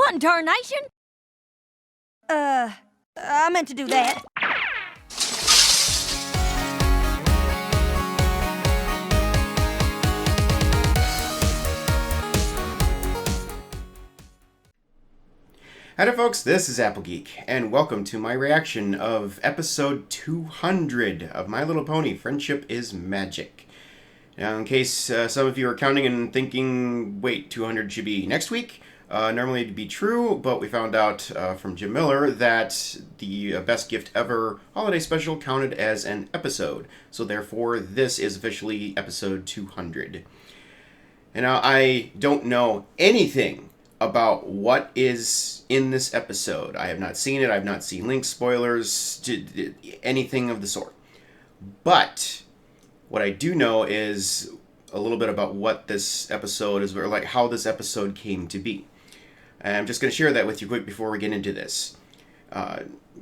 one, tarnation! I meant to do that. Hi there folks, this is Applegeek, and welcome to my reaction of episode 200 of My Little Pony, Friendship is Magic. Now, in case some of you are counting and thinking, wait, 200 should be next week, normally it'd be true, but we found out from Jim Miller that the Best Gift Ever holiday special counted as an episode, so therefore this is officially episode 200. And now, I don't know anything about what is in this episode. I have not seen it. I have not seen links, spoilers, anything of the sort. But what I do know is a little bit about what this episode is, or like how this episode came to be. And I'm just going to share that with you quick before we get into this.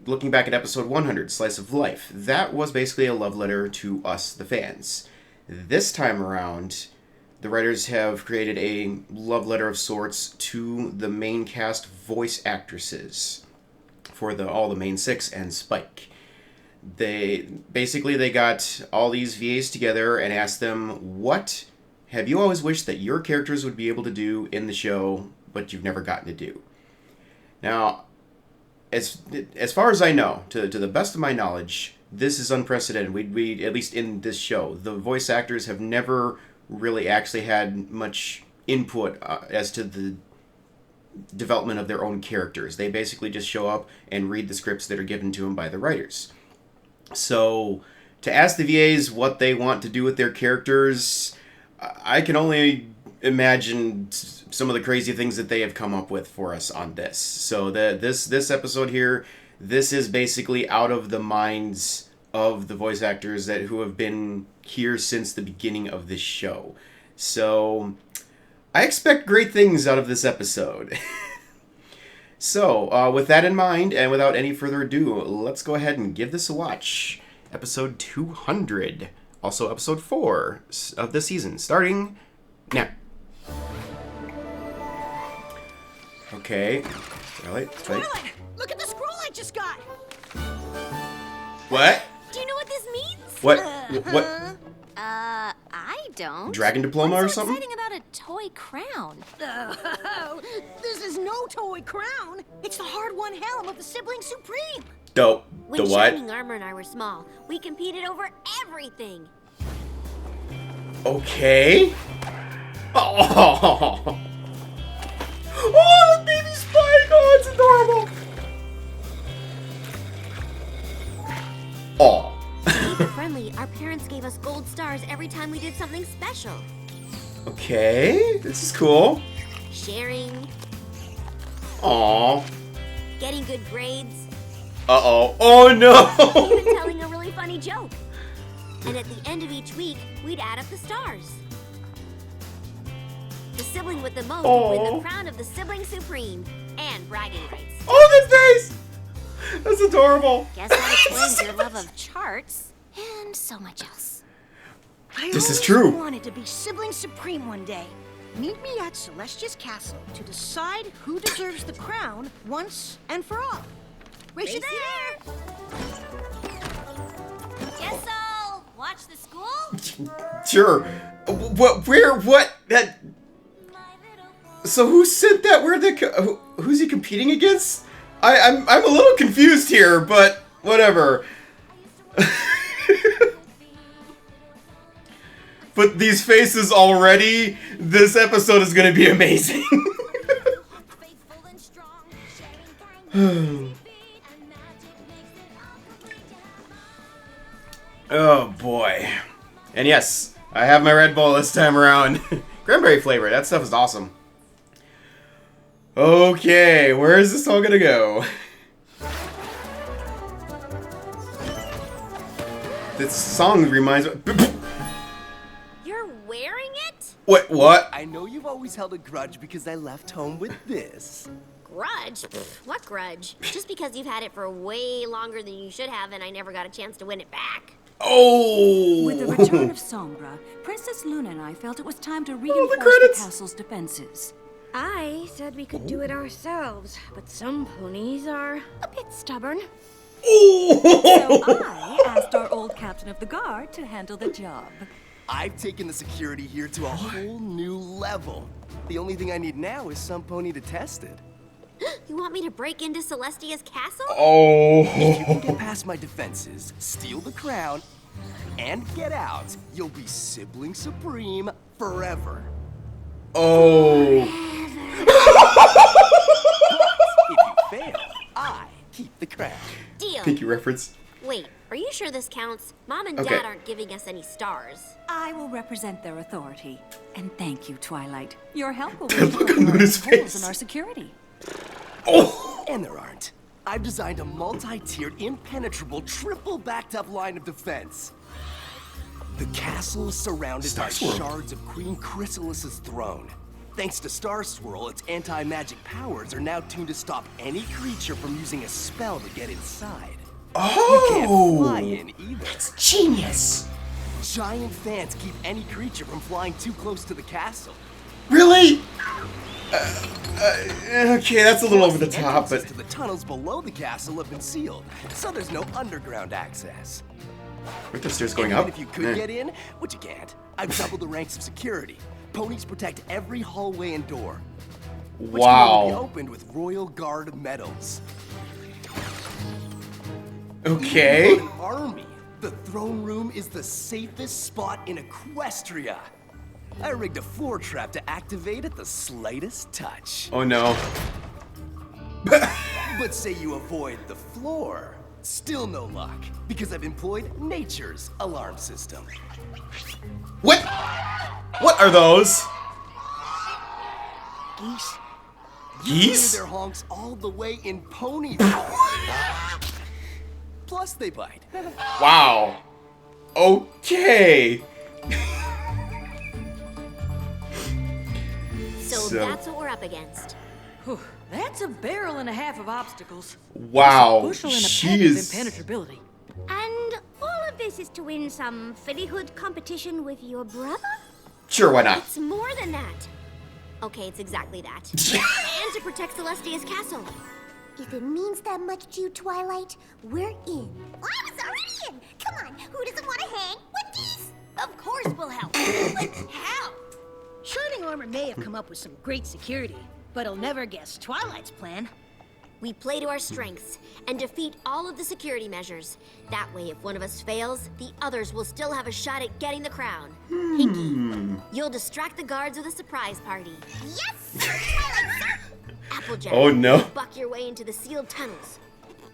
Looking back at episode 100, Slice of Life, that was basically a love letter to us, the fans. This time around, the writers have created a love letter of sorts to the main cast voice actresses for all the main six and Spike. They got all these VAs together and asked them, what have you always wished that your characters would be able to do in the show, but you've never gotten to do? Now, as far as I know, to the best of my knowledge, this is unprecedented. We at least in this show, the voice actors have never really actually had much input as to the development of their own characters. They basically just show up and read the scripts that are given to them by the writers. So, to ask the VAs what they want to do with their characters, I can only imagine some of the crazy things that they have come up with for us on this. So, this episode here, this is basically out of the minds of the voice actors who have been here since the beginning of this show. So, I expect great things out of this episode. So, with that in mind, and without any further ado, let's go ahead and give this a watch. Episode 200, also episode 4 of the season, starting now. Okay. Twilight, look at the scroll I just got. What? Do you know what this means? What? I don't. Dragon diploma or something? What's so exciting about a toy crown? This is no toy crown. It's the hard-won helm of the Sibling Supreme. The When what? Shining Armor and I were small, we competed over everything. Okay. Oh, the baby Spike! Oh, it's adorable. Oh. To be friendly, our parents gave us gold stars every time we did something special. Okay, this is cool. Sharing, Aw. getting good grades, Uh-oh. Oh, no! even telling a really funny joke. And at the end of each week, we'd add up the stars. The sibling with the most would win the crown of the Sibling Supreme and bragging rights. Oh, that's nice! That's adorable. Guess that explains your love of charts and so much else. This is true. I wanted to be Sibling Supreme one day. Meet me at Celestia's castle to decide who deserves the crown once and for all. Race you there! Guess I'll watch the school? Sure. What? That... So who sent that? Who's he competing against? I'm a little confused here, but whatever. But these faces already, this episode is going to be amazing. Oh boy. And yes, I have my Red Bull this time around. Cranberry flavor, that stuff is awesome. Okay, where is this all gonna go? This song reminds me... You're wearing it? What? I know you've always held a grudge because I left home with this. Grudge? What grudge? Just because you've had it for way longer than you should have and I never got a chance to win it back. Oh! With the return of Sombra, Princess Luna and I felt it was time to reinforce the credits. castle's defenses. I said we could do it ourselves, but some ponies are a bit stubborn. So I asked our old captain of the guard to handle the job. I've taken the security here to a whole new level. The only thing I need now is some pony to test it. You want me to break into Celestia's castle? If you can get Oh. past my defenses, steal the crown, and get out, you'll be sibling supreme forever. Oh. If you fail, I keep the crown. Deal. Pinky reference. Wait, are you sure this counts? Mom and Okay. Dad aren't giving us any stars. I will represent their authority. And thank you, Twilight. Your help will Good look on Luna's holes face. in our security. Oh. And there aren't. I've designed a multi-tiered, impenetrable, triple backed-up line of defense. The castle is surrounded by Star Swirl. shards of Queen Chrysalis's throne. Thanks to Star Swirl, its anti-magic powers are now tuned to stop any creature from using a spell to get inside. You can't fly Oh. in either. Genius. Giant fans keep any creature from flying too close to the castle. Really? Okay, that's a little over the top, Entrances but to the tunnels below the castle have been sealed, so there's no underground access. aren't the stairs going And up? even if you could Eh. get in, which you can't, I've doubled the ranks of security. Ponies protect every hallway and door, which can only be Wow. opened with Royal Guard medals. Okay. An army. The throne room is the safest spot in Equestria. I rigged a floor trap to activate at the slightest touch. Oh no. But say you avoid the floor, still no luck, because I've employed nature's alarm system. What? What are those? Geese? You hear Geese? their honks all the way in pony. Plus they bite. Wow. Okay. So So- that's what we're up against. Whew, that's a barrel and a half of obstacles. Wow. Bushel and a She peck is. of impenetrability. And all of this is to win some fillyhood competition with your brother? Sure, why not? It's more than that. Okay, it's exactly that. And to protect Celestia's castle. If it means that much to you, Twilight, we're in. I was already in! Come on, who doesn't want to hang with geese? Of course we'll help. But how? Shining Armor may have come up with some great security, but he'll never guess Twilight's plan. We play to our strengths and defeat all of the security measures. That way, if one of us fails, the others will still have a shot at getting the crown. Pinky, you'll distract the guards with a surprise party. Yes, sir, Twilight, sir! Applejack, Oh, no. buck your way into the sealed tunnels.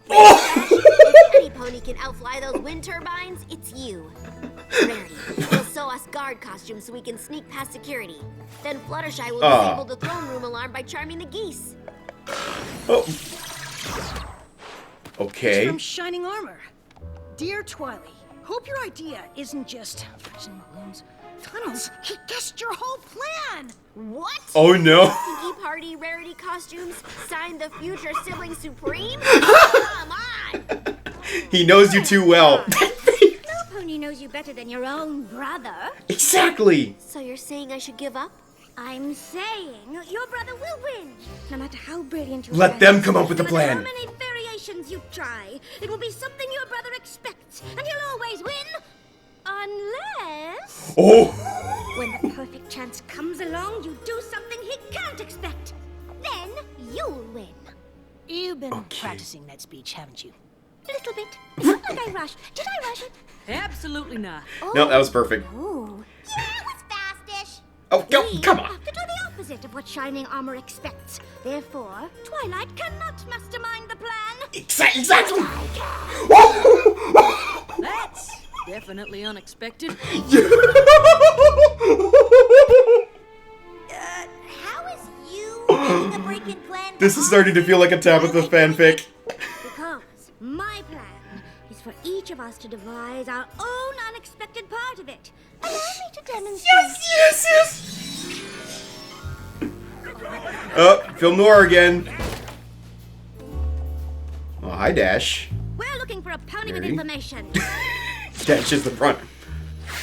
Oh! If any pony can outfly those wind turbines, it's you. Rarity, you'll sew us guard costumes so we can sneak past security. Then Fluttershy will disable the throne room alarm by charming the geese. Oh. It's Okay. from Shining Armor. Dear Twilight, hope your idea isn't just prison balloons, tunnels. He guessed your whole plan. What? Oh no. Pinky Party Rarity costumes? Signed the future sibling supreme? Come on! He knows you too well. No pony knows you better than your own brother. Exactly. So you're saying I should give up? I'm saying your brother will win. No matter how brilliant your Let plan them is, come up with a no matter plan. how many variations you try, it will be something your brother expects, and he'll always win. Unless, Oh. when the perfect chance comes along, you do something he can't expect. Then you'll win. You've been Okay. practicing that speech, haven't you? A little bit. Not like I rushed. Did I rush it? Absolutely not. No, that was perfect. Oh. Yeah, it was fast-ish. Oh, go, come on. Have to do the opposite of what Shining Armor expects. Therefore, Twilight cannot mastermind the plan. Exactly. That's definitely unexpected. How is you making a break-in plan? This is starting to feel like a Tabitha fanfic. Because my plan is for each of us to devise our own unexpected part of it. Allow me to demonstrate. Yes. Oh, film noir again. Oh, hi, Dash. We're looking for a pony with Ready? information. Dash is the front.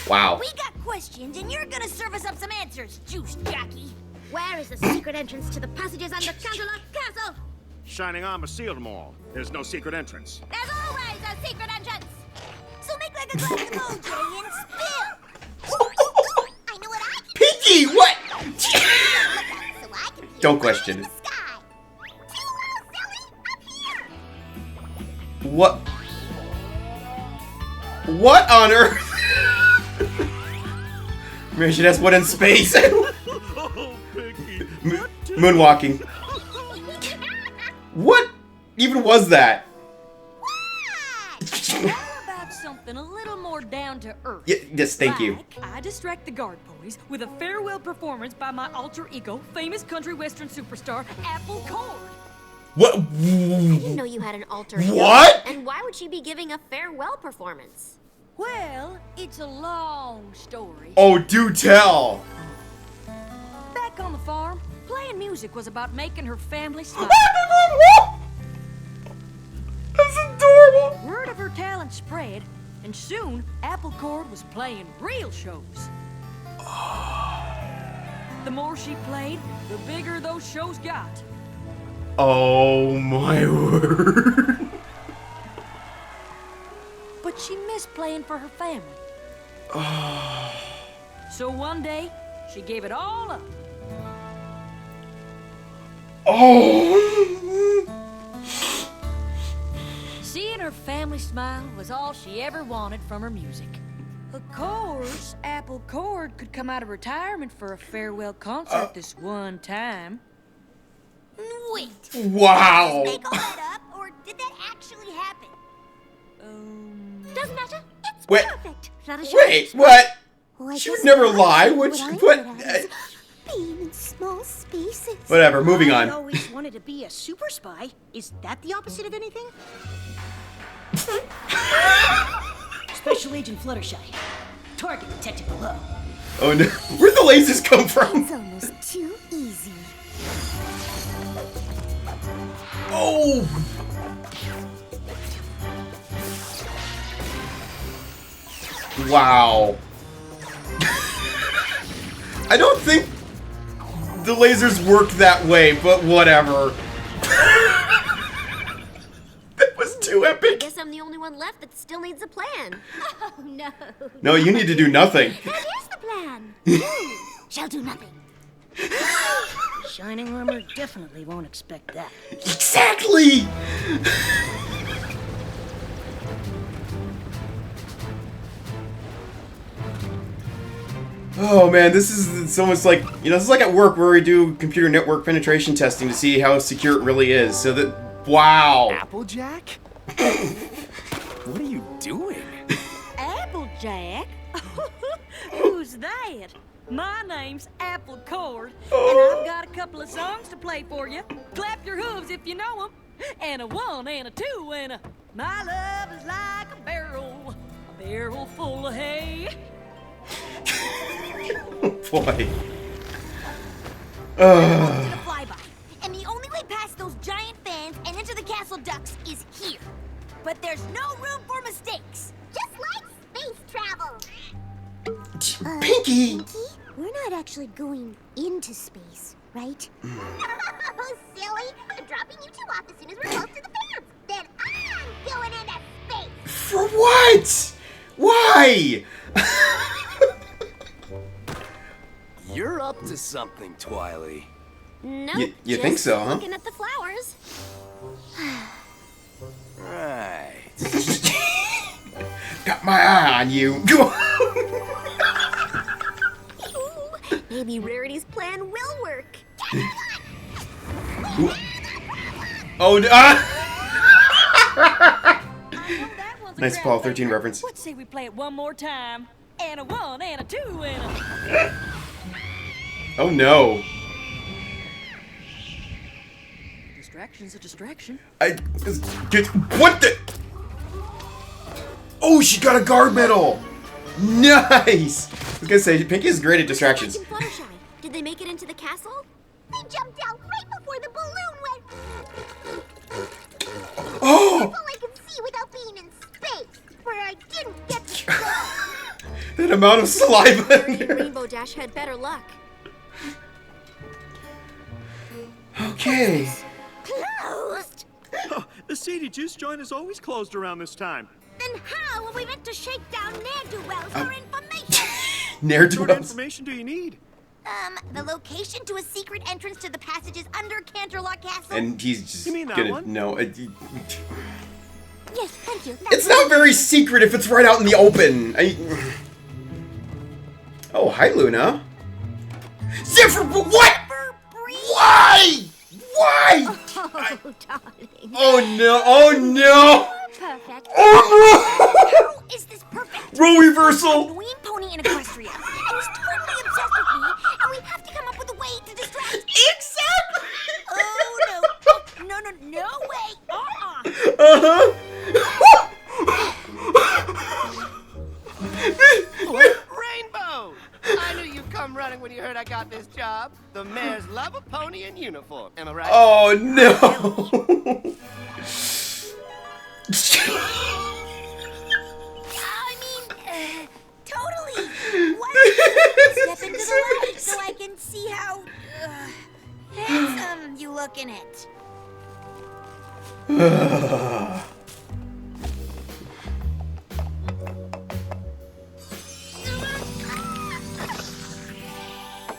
Wow. We got questions, and you're gonna serve us up some answers, juice jockey. Where is the secret entrance to the passages under Canterlot Castle? Shining Armor sealed them all. There's no secret entrance. There's always a secret entrance! So make like a glass of OJ and spill! I know what I can Pinky, what? do. So I can view Don't the question in it. the sky. Too low, silly! Up here! What? What on earth? Maybe she has one in space. Oh, Pinky. Moonwalking. What even was that? How about something a little more down to earth? Yes, thank you. Like, I distract the guard ponies with a farewell performance by my alter ego, famous country western superstar, Apple Cord. What? I didn't know you had an alter ego. What? And why would she be giving a farewell performance? Well, it's a long story. Oh, do tell. Back on the farm, playing music was about making her family smile. That's adorable. Word of her talent spread, and soon Apple Cord was playing real shows. The more she played, the bigger those shows got. Oh my word. But she missed playing for her family. So one day, she gave it all up. Oh. Seeing her family smile was all she ever wanted from her music. Of course, Apple Cord could come out of retirement for a farewell concert this one time. Wait. Wow. Make all that up, or did that actually happen? Doesn't matter. It's Wait. perfect. Not a show. Wait, what? Well, I She guess would never not. lie, would What she? I'm What? good at is being in small spaces. Whatever, moving I on. always wanted to be a super spy. Is that the opposite of anything? Special Agent Fluttershy. Target detected below. Oh no. Where'd the lasers come It's from? almost too easy. Oh. Wow. I don't think the lasers work that way, but whatever. That was too I epic. guess I'm the only one left that still needs a plan. Oh, no. No, you need to do nothing. That is the plan. Shall do nothing. Shining Armor definitely won't expect that. Exactly. Oh man, this is so much like, you know, this is like at work where we do computer network penetration testing to see how secure it really is. So that, wow. Applejack? What are you doing? Applejack? Who's that? My name's Apple Cord, Oh. and I've got a couple of songs to play for you. Clap your hooves if you know 'em. And a 1 and a 2 and a... My love is like a barrel full of hay. Boy. To the flyby. And the only way past those giant fans and into the castle ducts is here. But there's no room for mistakes. Just like space travel. Pinky. Pinky, we're not actually going into space, right? Oh, silly. I'm dropping you two off as soon as we're close to the fans. Then I'm going into space. For what? Why? You're up to something, Twily. Nope. You just think so, huh? Looking at the flowers. Right. Got my eye on you. Ooh, maybe Rarity's plan will work. Oh, no. I know that one's a Nice crowd Paul 13 favorite. reference. What say we play it one more time? And a 1 and a 2 and a... Oh no. Distraction's a distraction. What the? Oh, she got a guard medal. Nice. I was gonna say, Pinky is great at distractions. Like in Fluttershy, did they make it into the castle? They jumped out right before the balloon went. Oh, That's all I could see without being in space, where I didn't get to go. that amount of saliva in Maybe there. Rainbow Dash had better luck. Okay. Closed? Oh, the Sadie Juice joint is always closed around this time. Then how are we meant to shake down ne'er-do-wells for information? Ne'er What do sort of information do you need? The location to a secret entrance to the passages under Canterlot Castle. And he's just You mean that gonna one? no. Yes, thank you. It's not very secret if it's right out in the open. Oh, hi, Luna. Zephyr, what? Why? Why? Oh, darling. Oh no! Oh no! Perfect. Oh How is this perfect? no! Role reversal. Annoying pony in Equestria, and he's totally obsessed with me, and we have to come up with a way to distract. Exactly. Oh no! No way! Rainbow! I knew you'd come running when you heard I got this job. The mayor's love a pony in uniform. Am I right? Oh no! I mean, totally. What? Step into the light so I can see how handsome you look in it.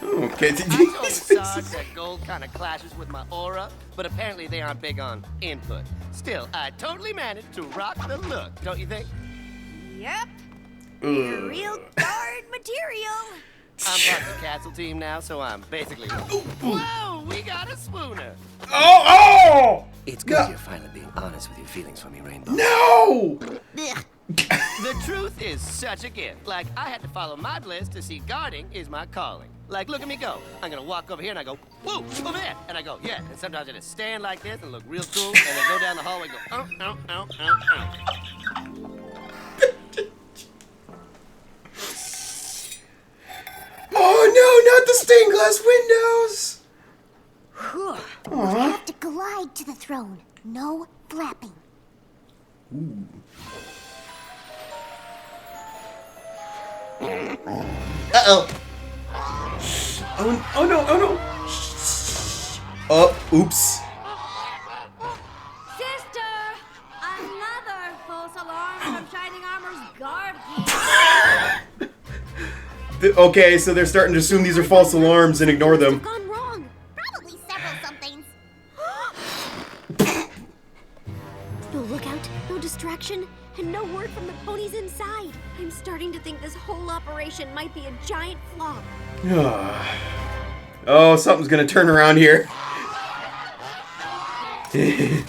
Okay. I told Sarge that gold kind of clashes with my aura, but apparently they aren't big on input. Still, I totally managed to rock the look, don't you think? Yep. You're real guard material. I'm part of the castle team now, so I'm basically... Whoa, we got a spooner. Oh! It's good you're finally being honest with your feelings for me, Rainbow. No! Ugh. The truth is such a gift. Like, I had to follow my bliss to see guarding is my calling. Like, look at me go. I'm gonna walk over here and I go, whoa, over there. And I go, yeah. And sometimes I just stand like this and look real cool. And then go down the hallway and go, Oh no, not the stained glass windows! We have to glide to the throne. No flapping. Uh-oh. Oh no, oh no. Oh, oops. Sister! Another false alarm from Shining Armor's guard key. Okay, so they're starting to assume these are false alarms and ignore them. Gone wrong. Probably several somethings. No lookout, no distraction, and no word from the ponies inside. I'm starting to think this whole operation might be a giant flop. Oh, something's gonna turn around here. Gee,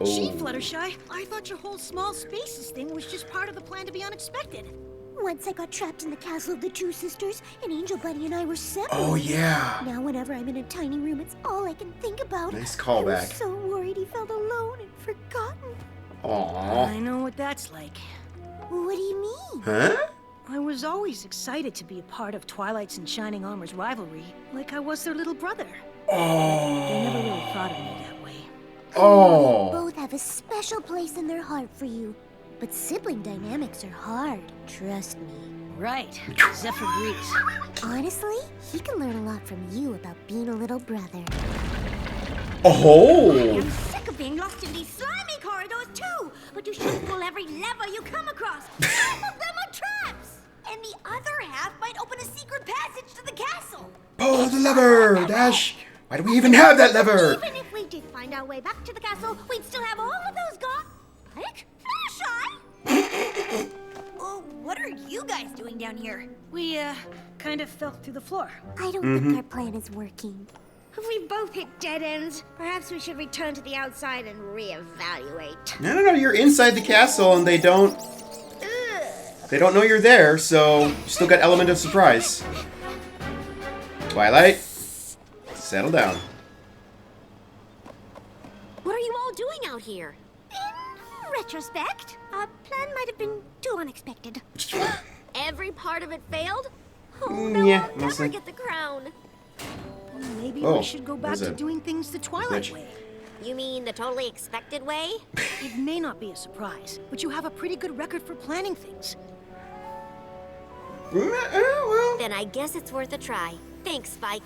Oh. Fluttershy, I thought your whole small spaces thing was just part of the plan to be unexpected. Once I got trapped in the castle of the two sisters, and Angel Bunny and I were separated. Oh yeah. Now whenever I'm in a tiny room, it's all I can think about. Nice I callback. was so worried he felt alone and forgotten. Aww. I know what that's like. What do you mean? Huh? I was always excited to be a part of Twilight's and Shining Armor's rivalry, like I was their little brother. They never Oh. really thought of me that way. Oh. Both have a special place in their heart for you. But sibling dynamics are hard. Trust me. Right, Zephyr agrees. Honestly, he can learn a lot from you about being a little brother. Oh. I'm sick of being lost in these slimy corridors too. But you should pull every lever you come across. Half of them are traps. And the other half might open a secret passage to the castle. Pull the lever, Dash. Why do we even have that lever? Even if we did find our way back to the castle, we'd still have all of those gone. Like, Fluttershy! Oh, what are you guys doing down here? We, kind of fell through the floor. I don't think our plan is working. We both hit dead ends. Perhaps we should return to the outside and reevaluate. No, you're inside the castle and they don't know you're there, so you still got element of surprise. Twilight, settle down. What are you all doing out here? In retrospect, our plan might have been too unexpected. Every part of it failed? Oh Mm, no, yeah, I'll never mostly. get the crown. Maybe Oh, we should go back what is to that? doing things the Twilight Glitch. way. You mean the totally expected way? It may not be a surprise, but you have a pretty good record for planning things. Well. Then I guess it's worth a try. Thanks, Spike.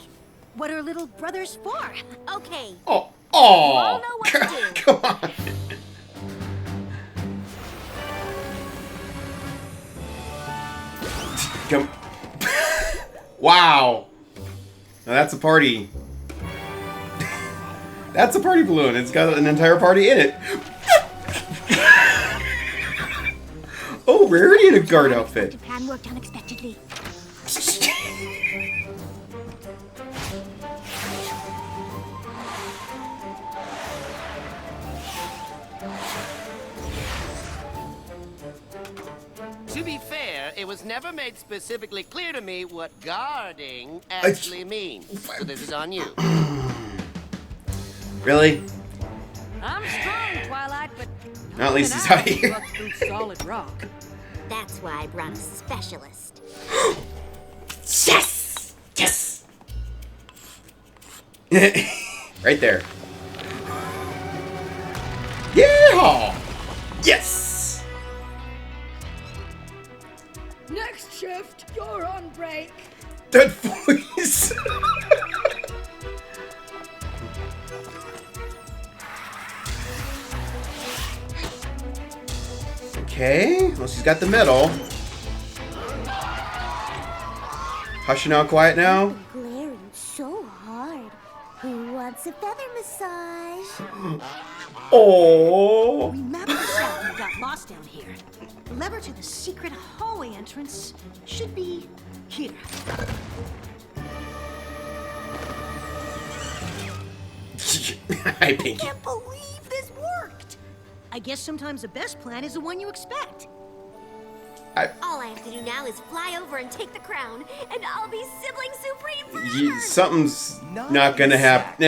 What are little brothers for? Okay. Oh, all know what to do. Come on. Come. Wow. Now that's a party. That's a party balloon. It's got an entire party in it. Oh, rarity in a guard outfit. The plan worked unexpectedly. To be fair, it was never made specifically clear to me what guarding actually means. So this is on you. Really? I'm strong, Twilight, but At least he's even I out of here. walk through solid rock. That's why I brought a specialist. Yes! Yes! Right there. Yeah! Yes! Next shift, you're on break. That voice! Okay, well, she's got the medal. Hushing out quiet now. Glaring so hard. Who wants a feather massage? Oh. We mapped this out and got lost down here. The lever to the secret hallway entrance should be here. Hi, Pinky. Can't believe this worked. I guess sometimes the best plan is the one you expect. All I have to do now is fly over and take the crown, and I'll be sibling supreme forever. Something's not gonna happen.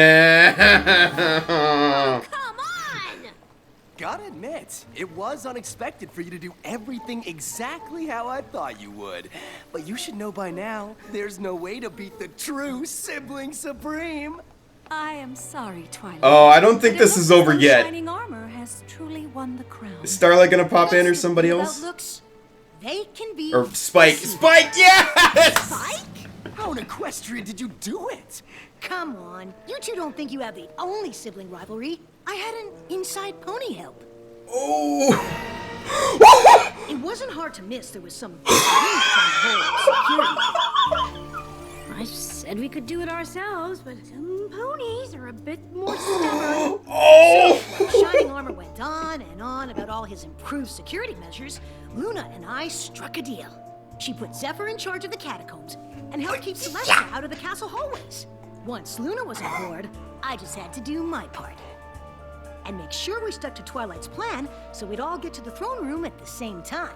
Come on! Gotta admit, it was unexpected for you to do everything exactly how I thought you would. But you should know by now, there's no way to beat the true Sibling Supreme. I am sorry, Twilight. Oh, I don't think but it this is looks over like yet. Shining Armor has truly won the crown. Is Starlight gonna pop in or What's somebody about else? Looks, they can be. Or Spike. Spike, yes! Spike? How in Equestria did you do it? Come on, you two don't think you have the only sibling rivalry. I had an inside pony help. Oh. It wasn't hard to miss there was some big reach on the whole security. I said we could do it ourselves, but some ponies are a bit more stubborn. Oh! While Shining Armor went on and on about all his improved security measures, Luna and I struck a deal. She put Zephyr in charge of the catacombs and helped keep Celestia out of the castle hallways. Once Luna was on board, I just had to do my part. And make sure we stuck to Twilight's plan so we'd all get to the throne room at the same time.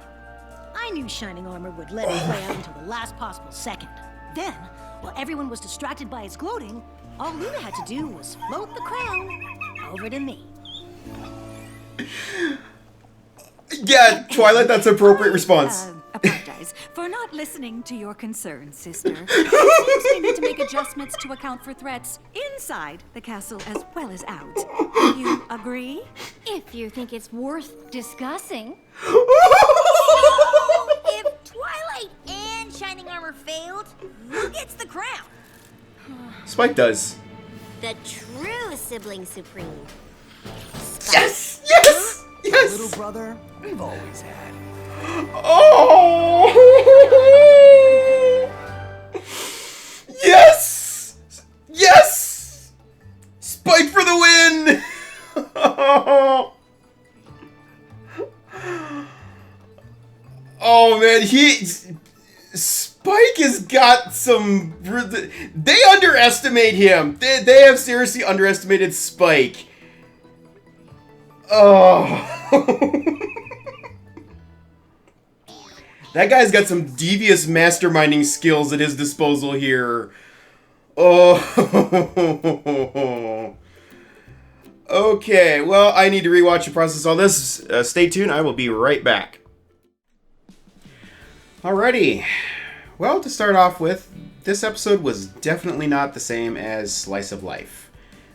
I knew Shining Armor would let it play out until the last possible second. Then, while everyone was distracted by its gloating, all Luna had to do was float the crown over to me. Yeah, Twilight, that's an appropriate response. Apologize for not listening to your concerns, sister. It seems we need to make adjustments to account for threats inside the castle as well as out. You agree? If you think it's worth discussing. If Twilight and Shining Armor failed, who gets the crown? Spike does. The true sibling supreme. Yes! Yes! Yes! Little brother, we've always had. Oh! Yes! Yes! Spike for the win! Oh man, Spike has got some. They underestimate him. They have seriously underestimated Spike. Oh. That guy's got some devious masterminding skills at his disposal here. Oh. Okay, well, I need to rewatch and process all this. Stay tuned, I will be right back. Alrighty. Well, to start off with, this episode was definitely not the same as Slice of Life.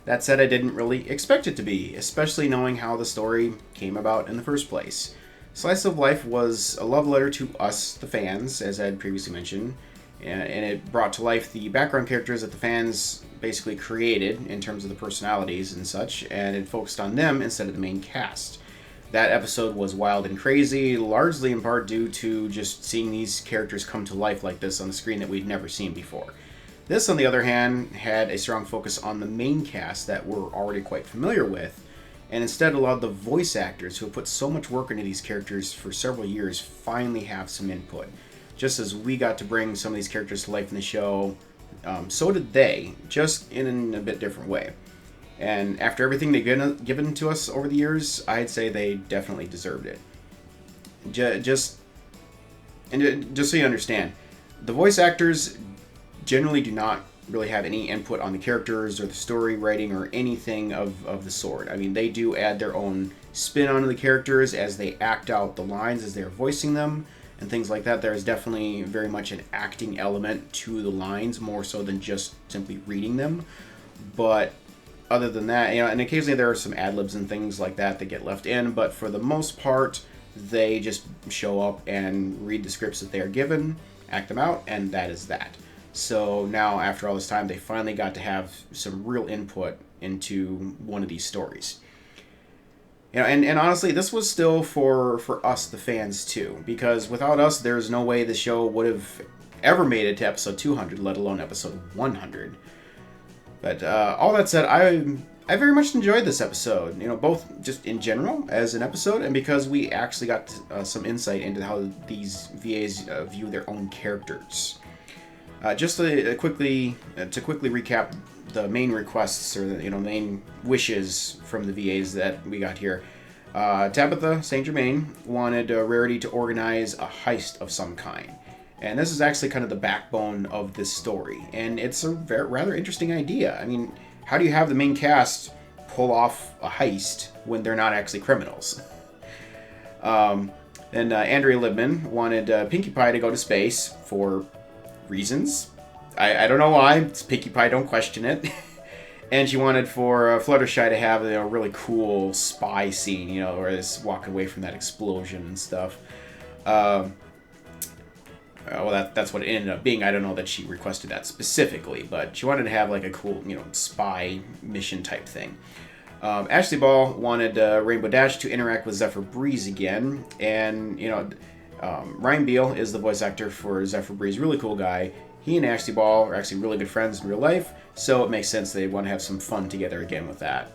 That said, I didn't really expect it to be, especially knowing how the story came about in the first place. Slice of Life was a love letter to us, the fans, as I had previously mentioned, and it brought to life the background characters that the fans basically created in terms of the personalities and such, and it focused on them instead of the main cast. That episode was wild and crazy, largely in part due to just seeing these characters come to life like this on the screen that we'd never seen before. This, on the other hand, had a strong focus on the main cast that we're already quite familiar with, and instead allowed the voice actors who have put so much work into these characters for several years finally have some input. Just as we got to bring some of these characters to life in the show, so did they, just in a bit different way. And after everything they've given to us over the years, I'd say they definitely deserved it. Just so you understand, the voice actors generally do not really have any input on the characters or the story writing or anything of the sort. I mean, they do add their own spin onto the characters as they act out the lines as they're voicing them and things like that. There is definitely very much an acting element to the lines, more so than just simply reading them. But other than that, and occasionally there are some ad-libs and things like that that get left in, but for the most part, they just show up and read the scripts that they are given, act them out, and that is that. So now, after all this time, they finally got to have some real input into one of these stories. And honestly, this was still for us, the fans, too. Because without us, there's no way the show would have ever made it to episode 200, let alone episode 100. But all that said, I very much enjoyed this episode. Both just in general as an episode, and because we actually got some insight into how these VAs view their own characters. Just to quickly recap the main requests, or the main wishes from the VAs that we got here. Tabitha St. Germain wanted Rarity to organize a heist of some kind, and this is actually kind of the backbone of this story. And it's a rather interesting idea. I mean, how do you have the main cast pull off a heist when they're not actually criminals? And Andrea Libman wanted Pinkie Pie to go to space for reasons. I don't know why. It's Pinkie Pie, don't question it. And she wanted for Fluttershy to have a really cool spy scene, where it's walking away from that explosion and stuff. Well, that's what it ended up being. I don't know that she requested that specifically, but she wanted to have like a cool, spy mission type thing. Ashley Ball wanted Rainbow Dash to interact with Zephyr Breeze again, and Ryan Beal is the voice actor for Zephyr Breeze, really cool guy. He and Ashley Ball are actually really good friends in real life, so it makes sense they want to have some fun together again with that.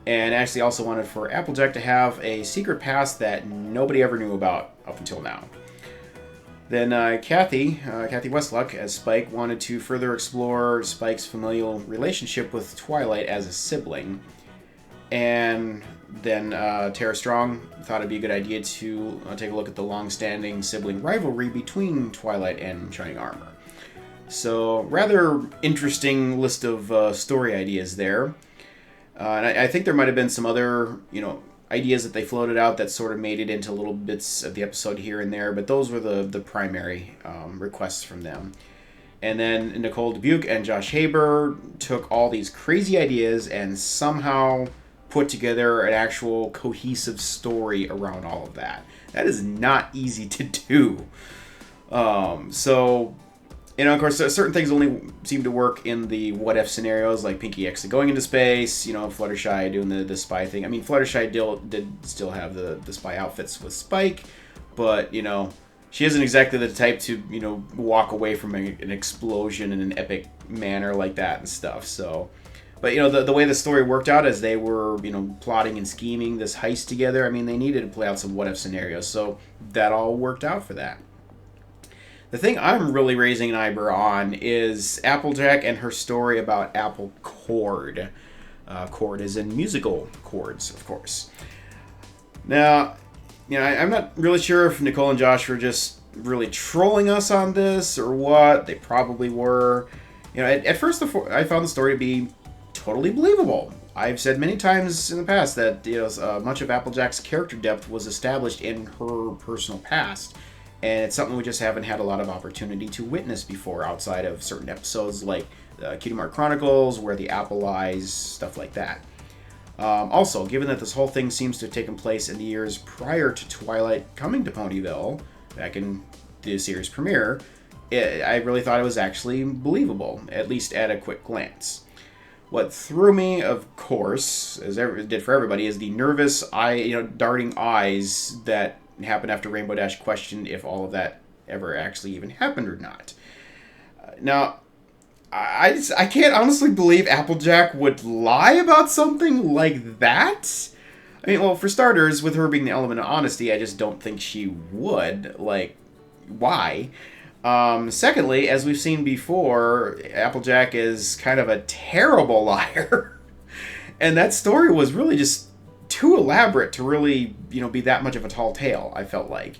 And Ashley also wanted for Applejack to have a secret past that nobody ever knew about up until now. Then Kathy Westluck as Spike wanted to further explore Spike's familial relationship with Twilight as a sibling. And then Tara Strong thought it'd be a good idea to take a look at the long-standing sibling rivalry between Twilight and Shining Armor. So, rather interesting list of story ideas there. And I think there might have been some other, ideas that they floated out that sort of made it into little bits of the episode here and there, but those were the primary requests from them. And then Nicole Dubuque and Josh Haber took all these crazy ideas and somehow put together an actual cohesive story around all of that. That is not easy to do. Of course, certain things only seem to work in the what-if scenarios, like Pinkie actually going into space, Fluttershy doing the spy thing. I mean, Fluttershy did still have the spy outfits with Spike, but, she isn't exactly the type to, walk away from an explosion in an epic manner like that and stuff, so... But, the way the story worked out as they were, plotting and scheming this heist together, I mean, they needed to play out some what-if scenarios, so that all worked out for that. The thing I'm really raising an eyebrow on is Applejack and her story about Apple Chord. Chord is in musical chords, of course. Now, I'm not really sure if Nicole and Josh were just really trolling us on this or what. They probably were. At first I found the story to be totally believable. I've said many times in the past that much of Applejack's character depth was established in her personal past. And it's something we just haven't had a lot of opportunity to witness before outside of certain episodes like Cutie Mark Chronicles, Where the Apple Lies, stuff like that. Also, given that this whole thing seems to have taken place in the years prior to Twilight coming to Ponyville, back in the series premiere, I really thought it was actually believable, at least at a quick glance. What threw me, of course, as it did for everybody, is the nervous darting eyes that happened after Rainbow Dash questioned if all of that ever actually even happened or not. Now, I can't honestly believe Applejack would lie about something like that. I mean, well, for starters, with her being the element of honesty, I just don't think she would. Like, why? Secondly, as we've seen before, Applejack is kind of a terrible liar. And that story was really just too elaborate to really, be that much of a tall tale, I felt like.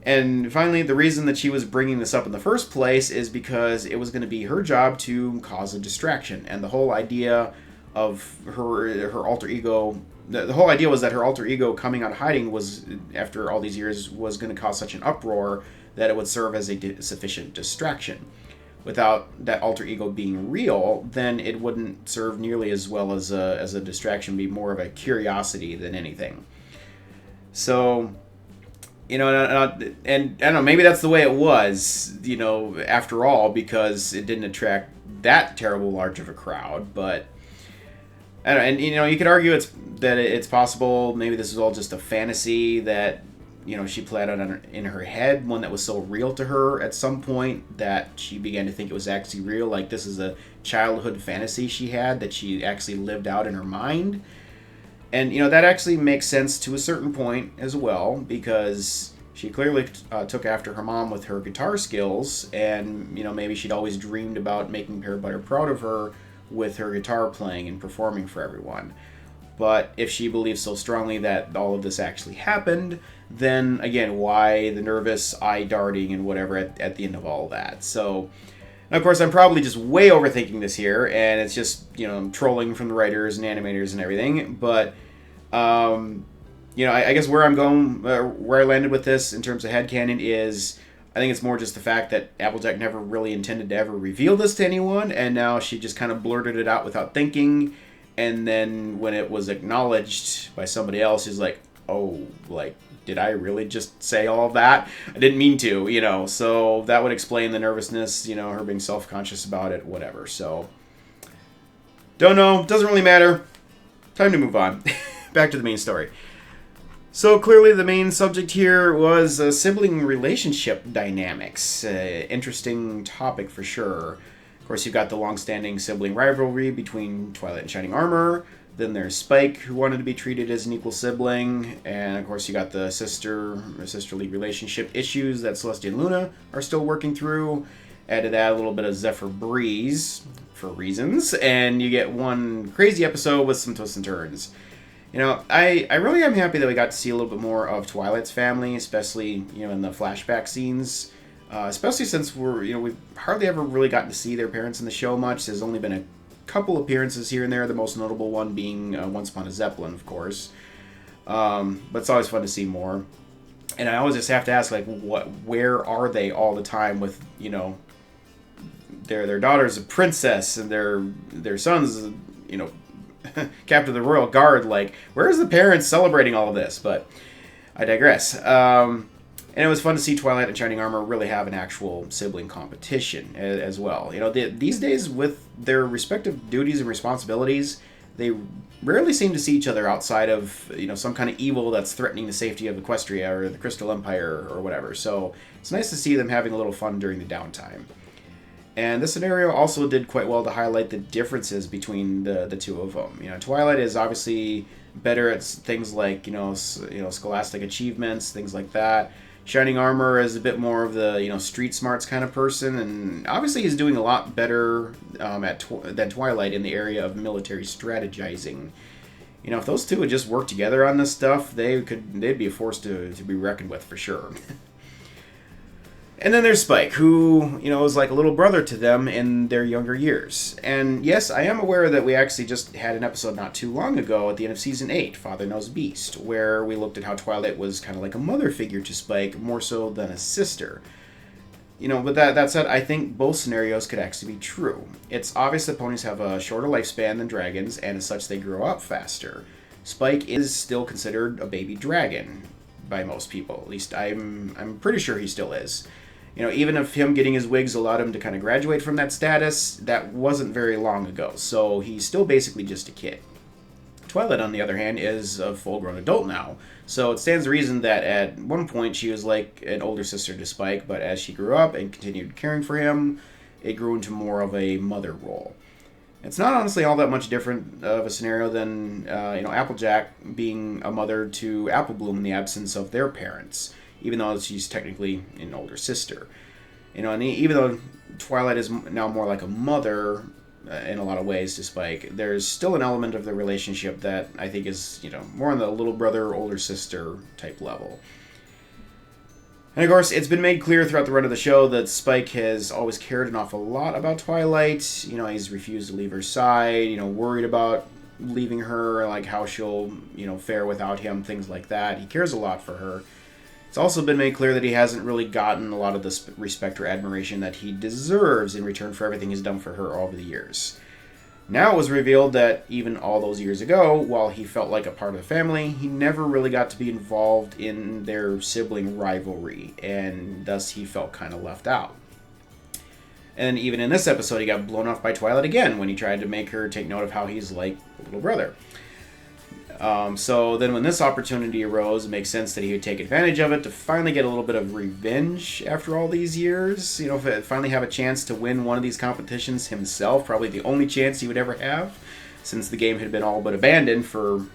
And finally, the reason that she was bringing this up in the first place is because it was going to be her job to cause a distraction. And the whole idea of her alter ego... The whole idea was that her alter ego coming out of hiding was, after all these years, was going to cause such an uproar that it would serve as a sufficient distraction. Without that alter ego being real, then it wouldn't serve nearly as well as a distraction, be more of a curiosity than anything. So, and I don't know, maybe that's the way it was, after all, because it didn't attract that terrible large of a crowd, but... I don't know, and you could argue it's possible maybe this is all just a fantasy that she played out in her head, one that was so real to her at some point that she began to think it was actually real, like this is a childhood fantasy she had that she actually lived out in her mind. And that actually makes sense to a certain point as well, because she clearly took after her mom with her guitar skills, and maybe she'd always dreamed about making Pear Butter proud of her with her guitar playing and performing for everyone. But if she believes so strongly that all of this actually happened, then again, why the nervous eye darting and whatever at the end of all that? So, and of course, I'm probably just way overthinking this here, and it's just, trolling from the writers and animators and everything. But, I guess where I'm going, where I landed with this in terms of headcanon is, I think it's more just the fact that Applejack never really intended to ever reveal this to anyone, and now she just kind of blurted it out without thinking, and then when it was acknowledged by somebody else, she's like, oh, like, did I really just say all of that? I didn't mean to, so that would explain the nervousness, her being self-conscious about it, whatever, so... Don't know, doesn't really matter. Time to move on. Back to the main story. So clearly the main subject here was sibling relationship dynamics. Interesting topic for sure. Of course, you've got the long-standing sibling rivalry between Twilight and Shining Armor. Then there's Spike, who wanted to be treated as an equal sibling. And of course, you got the sisterly relationship issues that Celestia and Luna are still working through. Add to that a little bit of Zephyr Breeze, for reasons. And you get one crazy episode with some twists and turns. I really am happy that we got to see a little bit more of Twilight's family, especially, in the flashback scenes. Especially since we've hardly ever really gotten to see their parents in the show much. There's only been a couple appearances here and there, the most notable one being Once Upon a Zeppelin, of course. But it's always fun to see more. And I always just have to ask, like, where are they all the time with, their daughter's a princess and their son's, captain of the Royal Guard, like, where's the parents celebrating all of this? But I digress. And it was fun to see Twilight and Shining Armor really have an actual sibling competition as well. These days, with their respective duties and responsibilities, they rarely seem to see each other outside of, some kind of evil that's threatening the safety of Equestria or the Crystal Empire or whatever. So it's nice to see them having a little fun during the downtime. And this scenario also did quite well to highlight the differences between the two of them. Twilight is obviously better at things like, scholastic achievements, things like that. Shining Armor is a bit more of the, street smarts kind of person, and obviously he's doing a lot better than Twilight in the area of military strategizing. If those two would just work together on this stuff, they'd be a force to be reckoned with for sure. And then there's Spike, who, is like a little brother to them in their younger years. And yes, I am aware that we actually just had an episode not too long ago at the end of Season 8, Father Knows Beast, where we looked at how Twilight was kind of like a mother figure to Spike, more so than a sister. But that said, I think both scenarios could actually be true. It's obvious that ponies have a shorter lifespan than dragons, and as such they grow up faster. Spike is still considered a baby dragon by most people. At least I'm pretty sure he still is. even if him getting his wigs allowed him to kind of graduate from that status, that wasn't very long ago. So he's still basically just a kid. Twilight, on the other hand, is a full-grown adult now. So it stands to reason that at one point she was like an older sister to Spike, but as she grew up and continued caring for him, it grew into more of a mother role. It's not honestly all that much different of a scenario than, Applejack being a mother to Applebloom in the absence of their parents, even though she's technically an older sister. And even though Twilight is now more like a mother in a lot of ways to Spike, there's still an element of the relationship that I think is, more on the little brother, older sister type level. And of course, it's been made clear throughout the run of the show that Spike has always cared an awful lot about Twilight. He's refused to leave her side, worried about leaving her, like how she'll, fare without him, things like that. He cares a lot for her. It's also been made clear that he hasn't really gotten a lot of the respect or admiration that he deserves in return for everything he's done for her over the years. Now it was revealed that even all those years ago, while he felt like a part of the family, he never really got to be involved in their sibling rivalry, and thus he felt kind of left out. And even in this episode, he got blown off by Twilight again when he tried to make her take note of how he's like a little brother. So then when this opportunity arose, it makes sense that he would take advantage of it to finally get a little bit of revenge after all these years. Finally have a chance to win one of these competitions himself, probably the only chance he would ever have, since the game had been all but abandoned for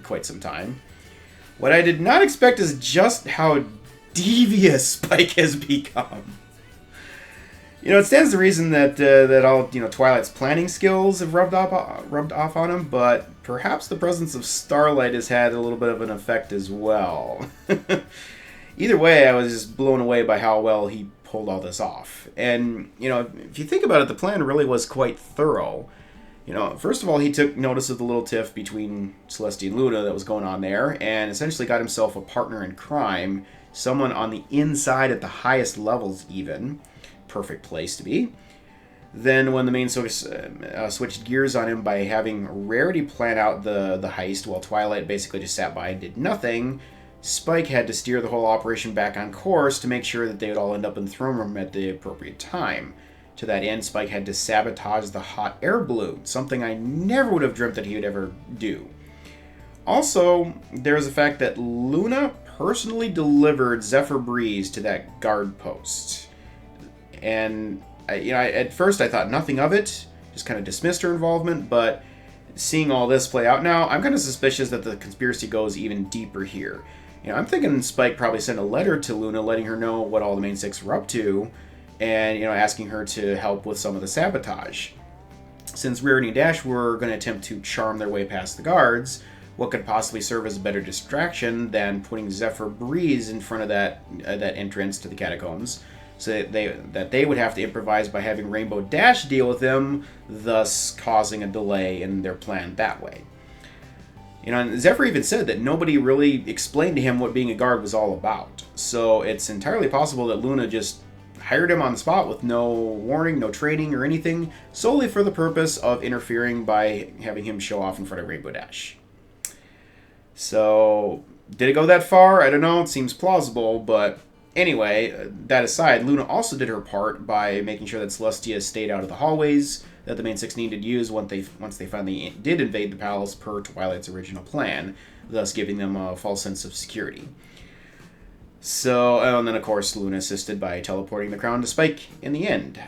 quite some time. What I did not expect is just how devious Spike has become. It stands to reason that all Twilight's planning skills have rubbed off on him, but perhaps the presence of Starlight has had a little bit of an effect as well. Either way, I was just blown away by how well he pulled all this off. And if you think about it, the plan really was quite thorough. First of all, he took notice of the little tiff between Celestia and Luna that was going on there, and essentially got himself a partner in crime, someone on the inside at the highest levels even. Perfect place to be. Then when the main switched gears on him by having Rarity plan out the heist while Twilight basically just sat by and did nothing, Spike had to steer the whole operation back on course to make sure that they would all end up in the throne room at the appropriate time. To that end, Spike had to sabotage the hot air balloon, something I never would have dreamt that he would ever do. Also, there's the fact that Luna personally delivered Zephyr Breeze to that guard post. And at first I thought nothing of it, just kind of dismissed her involvement, but seeing all this play out now, I'm kind of suspicious that the conspiracy goes even deeper here. I'm thinking Spike probably sent a letter to Luna letting her know what all the main six were up to, and asking her to help with some of the sabotage. Since Rarity and Dash were going to attempt to charm their way past the guards, what could possibly serve as a better distraction than putting Zephyr Breeze in front of that entrance to the catacombs, so that they would have to improvise by having Rainbow Dash deal with them, thus causing a delay in their plan that way. And Zephyr even said that nobody really explained to him what being a guard was all about. So it's entirely possible that Luna just hired him on the spot with no warning, no training or anything, solely for the purpose of interfering by having him show off in front of Rainbow Dash. So, did it go that far? I don't know, it seems plausible, but anyway, that aside, Luna also did her part by making sure that Celestia stayed out of the hallways that the main six needed to use once they finally did invade the palace per Twilight's original plan, thus giving them a false sense of security. So, and then of course Luna assisted by teleporting the crown to Spike in the end.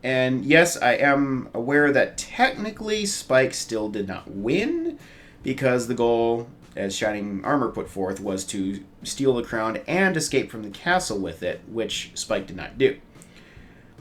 And yes, I am aware that technically Spike still did not win, because the goal, as Shining Armor put forth, was to steal the crown and escape from the castle with it, which Spike did not do.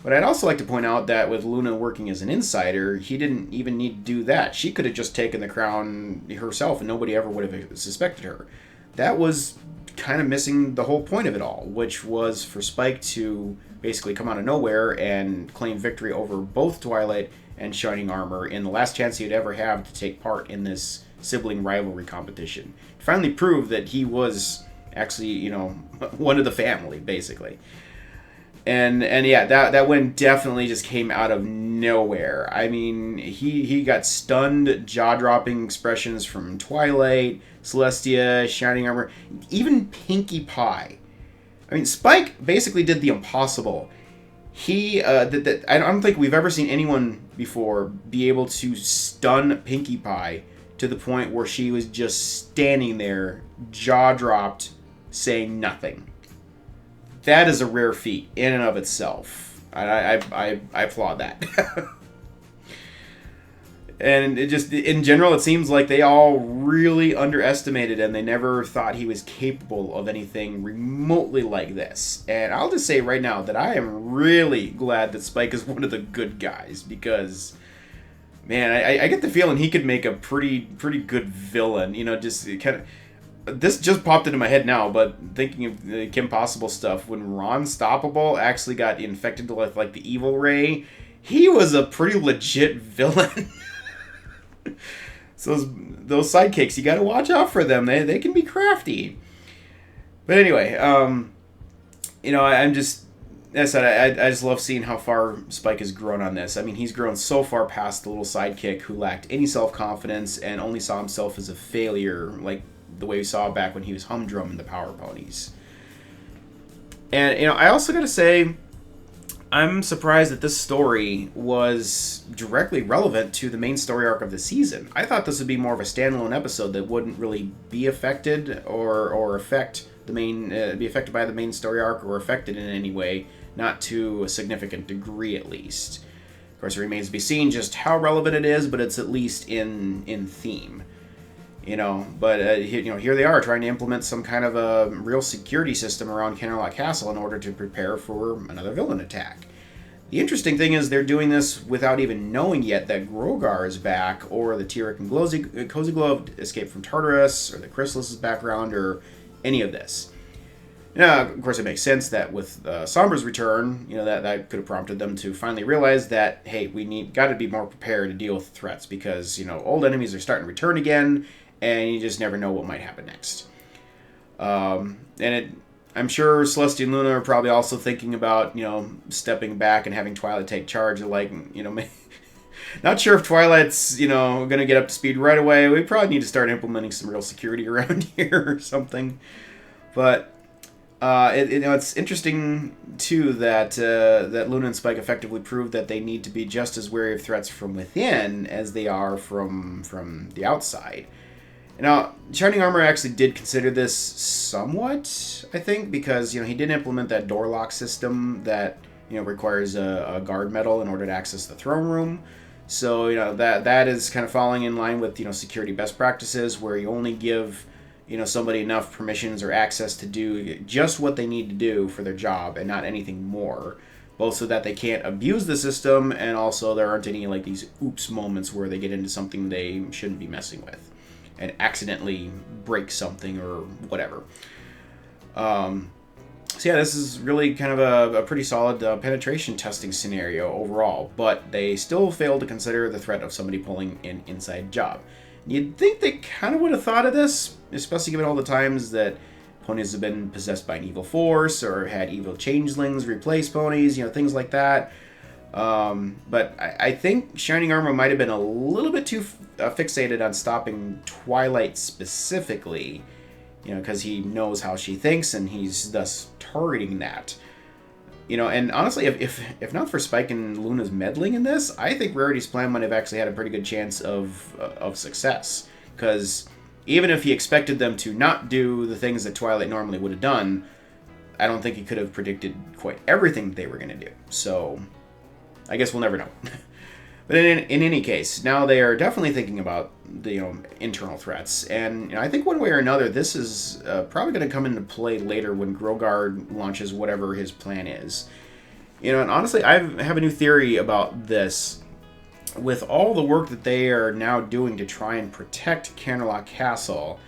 But I'd also like to point out that with Luna working as an insider, he didn't even need to do that. She could have just taken the crown herself and nobody ever would have suspected her. That was kind of missing the whole point of it all, which was for Spike to basically come out of nowhere and claim victory over both Twilight and Shining Armor in the last chance he'd ever have to take part in this sibling rivalry competition. Finally prove that he was actually, one of the family, basically. And yeah, that win definitely just came out of nowhere. I mean, he got stunned, jaw-dropping expressions from Twilight, Celestia, Shining Armor, even Pinkie Pie. I mean, Spike basically did the impossible. He, I don't think we've ever seen anyone before be able to stun Pinkie Pie to the point where she was just standing there, jaw dropped, saying nothing. That is a rare feat in and of itself. I applaud that. And it just, in general, it seems like they all really underestimated and they never thought he was capable of anything remotely like this. And I'll just say right now that I am really glad that Spike is one of the good guys because, man, I get the feeling he could make a pretty good villain. You know, just kind of, this just popped into my head now, but thinking of the Kim Possible stuff, when Ron Stoppable actually got infected with, like, the evil ray, he was a pretty legit villain. So those sidekicks, you got to watch out for them. They can be crafty. But anyway, you know, I'm just, as I said, I just love seeing how far Spike has grown on this. I mean, he's grown so far past the little sidekick who lacked any self-confidence and only saw himself as a failure, like the way we saw back when he was humdrum in the Power Ponies. And, you know, I also got to say, I'm surprised that this story was directly relevant to the main story arc of the season. I thought this would be more of a standalone episode that wouldn't really be affected or affect the main be affected by the main story arc or affected in any way, not to a significant degree at least. Of course, it remains to be seen just how relevant it is, but it's at least in theme. You know, but here they are trying to implement some kind of a real security system around Canterlot Castle in order to prepare for another villain attack. The interesting thing is they're doing this without even knowing yet that Grogar is back, or the Tyrek and Cozy Glow escaped from Tartarus, or the Chrysalis' background, or any of this. Now, of course, it makes sense that with Sombra's return, you know, that could have prompted them to finally realize that, hey, got to be more prepared to deal with threats because, you know, old enemies are starting to return again, and you just never know what might happen next. I'm sure Celestia and Luna are probably also thinking about, you know, stepping back and having Twilight take charge. Like, you know, not sure if Twilight's, you know, going to get up to speed right away. We probably need to start implementing some real security around here or something. But it's interesting too that Luna and Spike effectively proved that they need to be just as wary of threats from within as they are from the outside. Now, Shining Armor actually did consider this somewhat, I think, because, you know, he did implement that door lock system that, you know, requires a guard medal in order to access the throne room. So, you know, that is kind of falling in line with, you know, security best practices where you only give, you know, somebody enough permissions or access to do just what they need to do for their job and not anything more. Both so that they can't abuse the system and also there aren't any, like, these oops moments where they get into something they shouldn't be messing with and accidentally break something or whatever. So yeah, this is really kind of a pretty solid penetration testing scenario overall, but they still failed to consider the threat of somebody pulling an inside job. You'd think they kind of would have thought of this, especially given all the times that ponies have been possessed by an evil force or had evil changelings replace ponies, you know, things like that. But I think Shining Armor might have been a little bit too fixated on stopping Twilight specifically, you know, because he knows how she thinks and he's thus targeting that. You know, and honestly, if not for Spike and Luna's meddling in this, I think Rarity's plan might have actually had a pretty good chance of success. Because even if he expected them to not do the things that Twilight normally would have done, I don't think he could have predicted quite everything they were going to do. So I guess we'll never know. But in any case, now they are definitely thinking about the, you know, internal threats. And, you know, I think one way or another, this is probably going to come into play later when Grogar launches whatever his plan is. You know, and honestly, I have a new theory about this. With all the work that they are now doing to try and protect Canterlot Castle,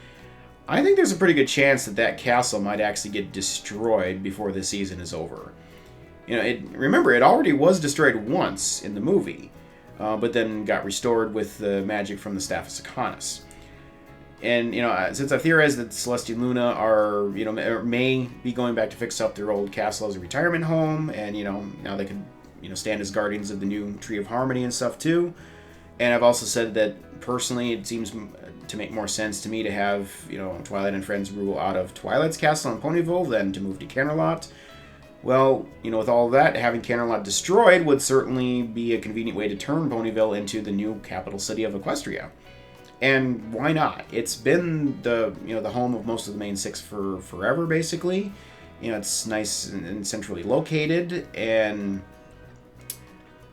I think there's a pretty good chance that that castle might actually get destroyed before the season is over. You know, remember, it already was destroyed once in the movie, but then got restored with the magic from the Staff of Sakanas. And, you know, since I've theorized that Celestia and Luna are, you know, may be going back to fix up their old castle as a retirement home, and, you know, now they could, you know, stand as guardians of the new Tree of Harmony and stuff too. And I've also said that, personally, it seems to make more sense to me to have, Twilight and friends rule out of Twilight's castle in Ponyville than to move to Canterlot. Well, with all of that, having Canterlot destroyed would certainly be a convenient way to turn Ponyville into the new capital city of Equestria. And why not? It's been the home of most of the main six for forever, basically. It's nice and centrally located, and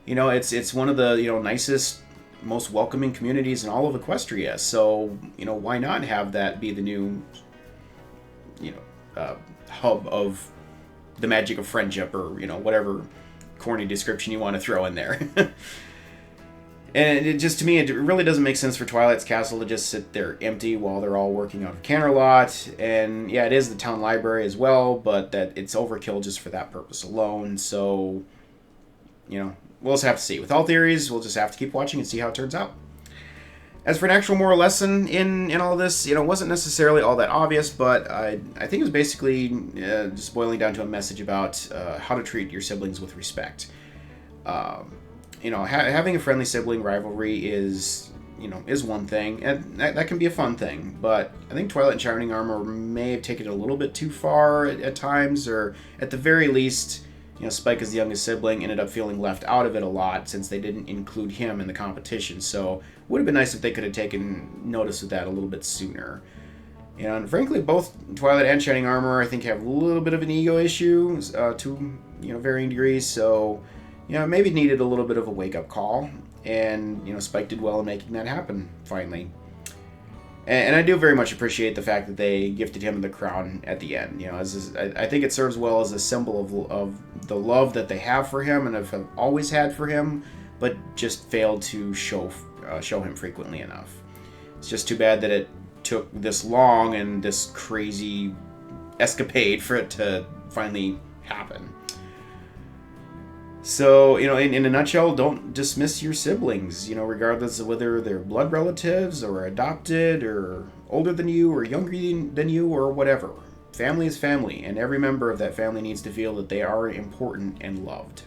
it's one of the nicest, most welcoming communities in all of Equestria. So why not have that be the new hub of the magic of friendship, or whatever corny description you want to throw in there. And to me, it really doesn't make sense for Twilight's castle to just sit there empty while they're all working out of Canterlot. And yeah, it is the town library as well, but that it's overkill just for that purpose alone. So we'll just have to see. With all theories, we'll just have to keep watching and see how it turns out. As for an actual moral lesson in all this, wasn't necessarily all that obvious, but I think it was basically just boiling down to a message about how to treat your siblings with respect. Having a friendly sibling rivalry is one thing, and that can be a fun thing, but I think Twilight and Shining Armor may have taken it a little bit too far at times, or at the very least, Spike as the youngest sibling ended up feeling left out of it a lot since they didn't include him in the competition, so it would have been nice if they could have taken notice of that a little bit sooner. And frankly, both Twilight and Shining Armor, I think, have a little bit of an ego issue to varying degrees, so maybe needed a little bit of a wake-up call, and Spike did well in making that happen, finally. And I do very much appreciate the fact that they gifted him the crown at the end. I think it serves well as a symbol of the love that they have for him and have always had for him, but just failed to show him frequently enough. It's just too bad that it took this long and this crazy escapade for it to finally happen. So, in a nutshell, don't dismiss your siblings, regardless of whether they're blood relatives or adopted or older than you or younger than you or whatever. Family is family, and every member of that family needs to feel that they are important and loved.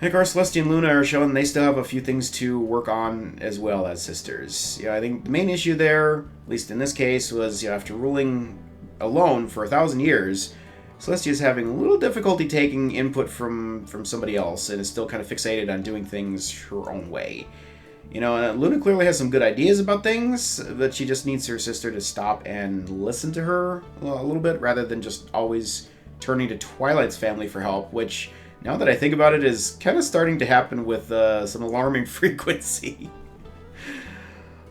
And of course, Celestia and Luna are showing they still have a few things to work on as well as sisters. I think the main issue there, at least in this case, was after ruling alone for 1,000 years, Celestia is having a little difficulty taking input from somebody else and is still kind of fixated on doing things her own way. Luna clearly has some good ideas about things, but she just needs her sister to stop and listen to her a little bit rather than just always turning to Twilight's family for help, which, now that I think about it, is kind of starting to happen with some alarming frequency.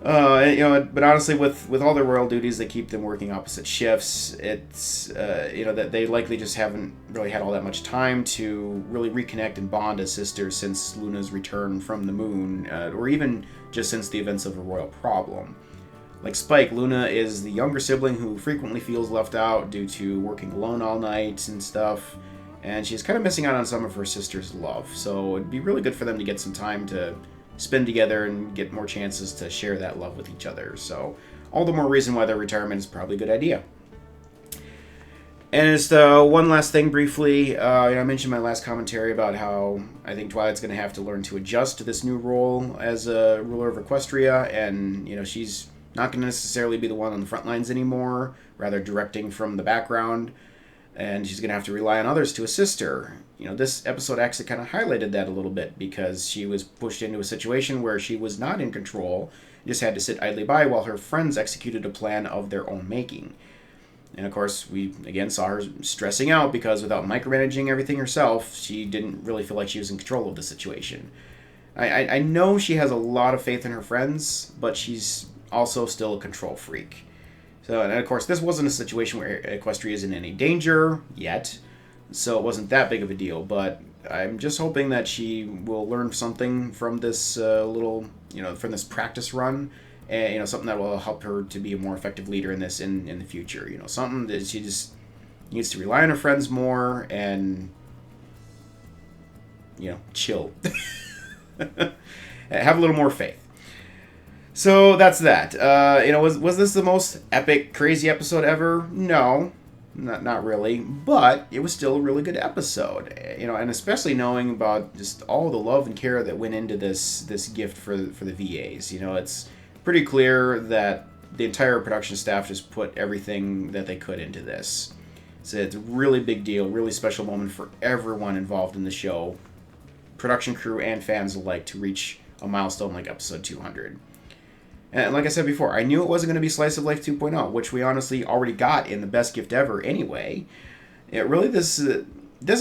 But honestly, with all their royal duties that keep them working opposite shifts, it's that they likely just haven't really had all that much time to really reconnect and bond as sisters since Luna's return from the moon, or even just since the events of a royal problem. Like Spike, Luna is the younger sibling who frequently feels left out due to working alone all night and stuff, and she's kind of missing out on some of her sister's love. So it'd be really good for them to get some time to spend together and get more chances to share that love with each other. So all the more reason why their retirement is probably a good idea. And just one last thing briefly, I mentioned in my last commentary about how I think Twilight's going to have to learn to adjust to this new role as a ruler of Equestria, and she's not going to necessarily be the one on the front lines anymore, rather directing from the background, and she's going to have to rely on others to assist her. This episode actually kind of highlighted that a little bit because she was pushed into a situation where she was not in control, just had to sit idly by while her friends executed a plan of their own making. And of course, we again saw her stressing out because without micromanaging everything herself, she didn't really feel like she was in control of the situation. I know she has a lot of faith in her friends, but she's also still a control freak. So, and of course, this wasn't a situation where Equestria is in any danger yet, so it wasn't that big of a deal, but I'm just hoping that she will learn something from this from this practice run, and something that will help her to be a more effective leader in this in the future. Something that she just needs to rely on her friends more and chill. Have a little more faith. So that's that. Was this the most epic, crazy episode ever? No. Not really, but it was still a really good episode, and especially knowing about just all the love and care that went into this gift for the VAs. It's pretty clear that the entire production staff just put everything that they could into this. So it's a really big deal, really special moment for everyone involved in the show, production crew and fans alike, to reach a milestone like episode 200. And like I said before, I knew it wasn't going to be Slice of Life 2.0, which we honestly already got in the Best Gift Ever anyway. This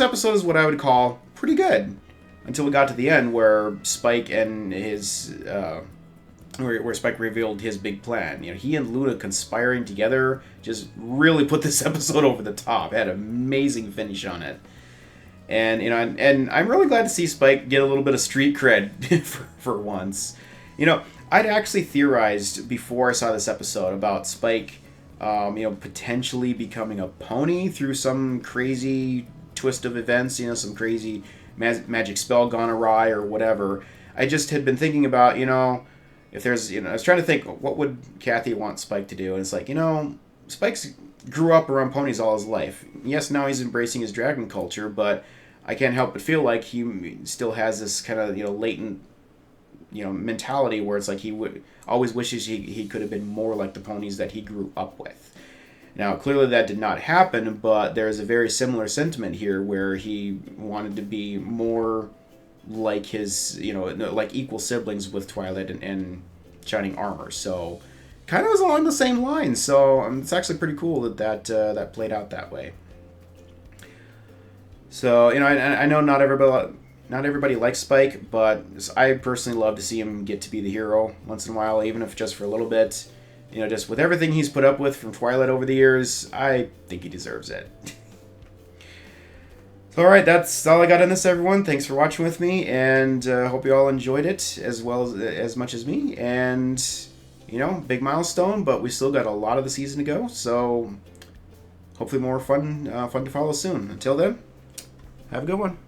episode is what I would call pretty good, until we got to the end where Spike and his where Spike revealed his big plan. He and Luna conspiring together just really put this episode over the top. It had an amazing finish on it. And and I'm really glad to see Spike get a little bit of street cred for once. I'd actually theorized before I saw this episode about Spike potentially becoming a pony through some crazy twist of events, some crazy magic spell gone awry or whatever. I just had been thinking about, if there's, I was trying to think, what would Kathy want Spike to do? And it's like, Spike's grew up around ponies all his life. Yes, now he's embracing his dragon culture, but I can't help but feel like he still has this kind of, latent, mentality where it's like he would always wishes he could have been more like the ponies that he grew up with. Now, clearly that did not happen, but there's a very similar sentiment here where he wanted to be more like his, like equal siblings with Twilight and Shining Armor. So, kind of was along the same lines. So, it's actually pretty cool that played out that way. So, I know not everybody likes Spike, but I personally love to see him get to be the hero once in a while, even if just for a little bit. Just with everything he's put up with from Twilight over the years, I think he deserves it. So, alright, that's all I got on this, everyone. Thanks for watching with me, and hope you all enjoyed it as well as much as me. And, big milestone, but we still got a lot of the season to go, so hopefully more fun to follow soon. Until then, have a good one.